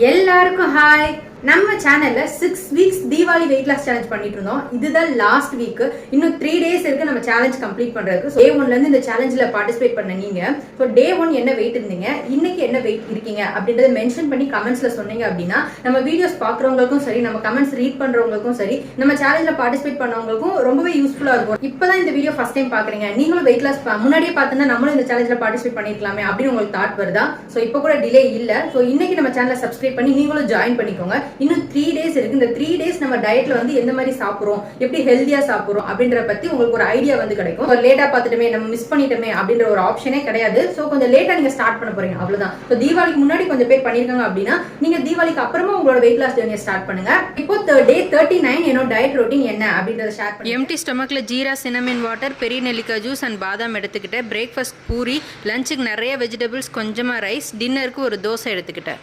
எல்லாருக்கும் ஹாய். நம்ம சேனல்ல 6 weeks Deepavali weight loss challenge பண்ணிட்டு இருந்தோம். இதுதான் லாஸ்ட் வீக். இன்னும் 3 டேஸ் இருக்கு நம்ம சேலஞ்ச் கம்ப்ளீட் பண்றதுக்கு. டே 1ல இருந்து இந்த சேலஞ்ச்ல பார்ட்டிசிபேட் பண்ண நீங்க டே 1 என்ன வெயிட் இருந்தீங்க, இன்னைக்கு என்ன வெயிட் இருக்கீங்க அப்படின்றத மென்ஷன் பண்ணி கமெண்ட்ஸ்ல சொன்னீங்க அப்படின்னா நம்ம வீடியோஸ் பாக்குறவங்களுக்கும் சரி, நம்ம கமெண்ட்ஸ் ரீட் பண்றவங்களுக்கும் சரி, நம்ம சேலஞ்ச்ல பார்ட்டிசிபேட் பண்ணவங்களுக்கும் ரொம்பவே யூஸ்ஃபுல்லா இருக்கும். இப்பதான் இந்த வீடியோ ஃபர்ஸ்ட் டைம் பாக்குறீங்க, நீங்களும் வெயிட் லாஸ் முன்னாடியே பார்த்தா நம்மளும் இந்த சேலஞ்ச்ல பார்ட்டிசிபேட் பண்ணிருக்கலாமே அப்படின்னு உங்களுக்கு தாட் வருதா? சோ இப்போ கூட டிலே இல்ல. சோ இன்னைக்கு நம்ம சேனலை சப்ஸ்கிரைப் பண்ணி நீங்களும் ஜாயின் பண்ணிக்கோங்க. இன்னும் 3 டேஸ் இருக்கு. இந்த 3 டேஸ் நம்ம டயட்ல வந்து எந்த மாதிரி சாப்பிடுறோம், எப்படி ஹெல்தியா சாப்பிடுறோம் அப்படின்ற பத்தி உங்களுக்கு ஒரு ஐடியா வந்து கிடைக்கும். லேட்டா பார்த்துட்டுமே நம்ம மிஸ் பண்ணிட்டோமே அப்படின்ற ஒரு ஆப்ஷனே கிடையாது. சோ கொஞ்சம் லேட்டா நீங்க ஸ்டார்ட் பண்ண போறீங்க, அவ்வளவுதான். சோ தீபாவளிக்கு முன்னாடி கொஞ்சம் பேர் பண்ணிருக்காங்க அப்படின்னா நீங்க தீபாவளிக்கு அப்புறமா உங்களோட வெயிட் லாஸ் ஜர்னியை ஸ்டார்ட் பண்ணுங்க. இப்போ டே 39 என்னோட டயட் ரொட்டீன் என்ன அப்படின்றத ஷேர் பண்ணி எம்டி ஸ்டொமக்ல ஜீரா, சினமின் வாட்டர், பெரிய நெல்லிக்காய் ஜூஸ் அண்ட் பாதாம் எடுத்துக்கிட்டேன். பிரேக்ஃபாஸ்ட் பூரி, லஞ்சுக்கு நிறைய வெஜிடபிள்ஸ், கொஞ்சமா ரைஸ், டின்னருக்கு ஒரு தோசை எடுத்துக்கிட்டேன்.